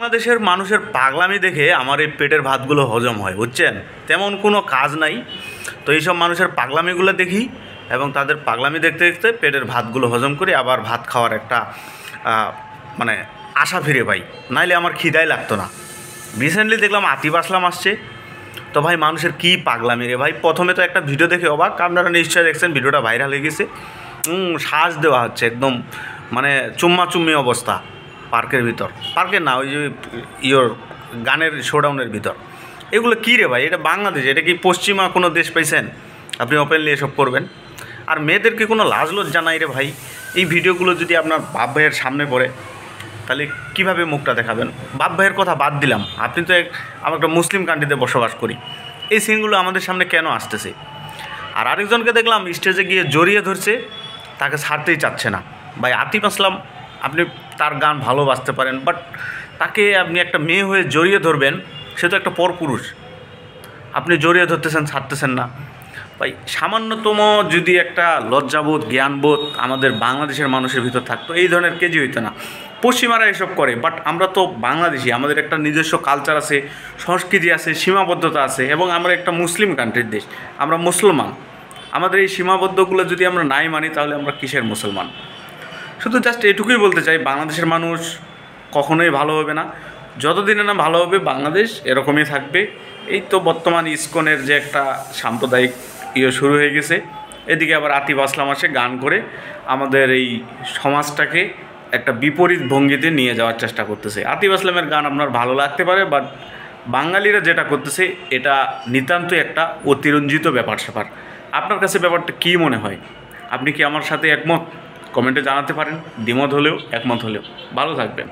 বাংলাদেশের মানুষের পাগলামি দেখে আমার এই পেটের ভাতগুলো হজম হয়, বুঝছেন? তেমন কোনো কাজ নাই, তো এইসব মানুষের পাগলামিগুলো দেখি এবং তাদের পাগলামি দেখতে দেখতে পেটের ভাতগুলো হজম করি, আবার ভাত খাওয়ার একটা মানে আশা ফিরে পাই, নাইলে আমার খিদাই লাগতো না। রিসেন্টলি দেখলাম আতিফ আসলাম আসছে, তো ভাই মানুষের কী পাগলামি রে ভাই। প্রথমে তো একটা ভিডিও দেখে অবাক, আপনারা নিশ্চয়ই দেখছেন, ভিডিওটা ভাইরাল হয়ে গেছে। শ্বাস দেওয়া হচ্ছে একদম, মানে চুম্মি অবস্থা পার্কের ভিতর, পার্কের না, ওই যে গানের শোডাউনের ভিতর। এগুলো কী রে ভাই? এটা বাংলাদেশ, এটা কি পশ্চিমা কোনো দেশ পাইছেন আপনি ওপেনলি এসব করবেন? আর মেয়েদেরকে কোনো লাজ লজ্জা নাই রে ভাই। এই ভিডিওগুলো যদি আপনার বাপ ভাইয়ের সামনে পড়ে তাহলে কীভাবে মুখটা দেখাবেন? বাপ ভাইয়ের কথা বাদ দিলাম, আপনি তো আমরা একটা মুসলিম কান্ট্রিতে বসবাস করি, এই সিনগুলো আমাদের সামনে কেন আসতেছে? আর আরেকজনকে দেখলাম স্টেজে গিয়ে জড়িয়ে ধরছে, তাকে ছাড়তেই চাচ্ছে না। ভাই আতিফ আসলাম, আপনি তার গান ভালোবাসতে পারেন, বাট তাকে আপনি একটা মেয়ে হয়ে জড়িয়ে ধরবেন, সে তো একটা পরপুরুষ, আপনি জড়িয়ে ধরতেছেন, ছাড়তেছেন না। ভাই সামান্যতম যদি একটা লজ্জাবোধ, জ্ঞানবোধ আমাদের বাংলাদেশের মানুষের ভিতর থাকতো, এই ধরনের কেজি হইতো না। পশ্চিমারা এসব করে, বাট আমরা তো বাংলাদেশি, আমাদের একটা নিজস্ব কালচার আছে, সংস্কৃতি আছে, সীমাবদ্ধতা আছে, এবং আমরা একটা মুসলিম কান্ট্রির দেশ, আমরা মুসলমান। আমাদের এই সীমাবদ্ধগুলো যদি আমরা নাই মানি, তাহলে আমরা কিসের মুসলমান? শুধু জাস্ট এটুকুই বলতে চাই, বাংলাদেশের মানুষ কখনোই ভালো হবে না, যতদিনে না ভালো হবে বাংলাদেশ এরকমই থাকবে। এই তো বর্তমান ইসকনের যে একটা সাম্প্রদায়িক শুরু হয়ে গেছে, এদিকে আবার আতিফ আসলাম আসে গান করে আমাদের এই সমাজটাকে একটা বিপরীত ভঙ্গিতে নিয়ে যাওয়ার চেষ্টা করতেছে। আতিফ আসলামের গান আপনার ভালো লাগতে পারে, বাট বাঙালিরা যেটা করতেছে এটা নিতান্তই একটা অতিরঞ্জিত ব্যাপার স্যাপার। আপনার কাছে ব্যাপারটা কী মনে হয়? আপনি কি আমার সাথে একমত? কমেন্টে জানাতে পারেন, দ্বিমত হলেও একমত হলেও। ভালো থাকবেন।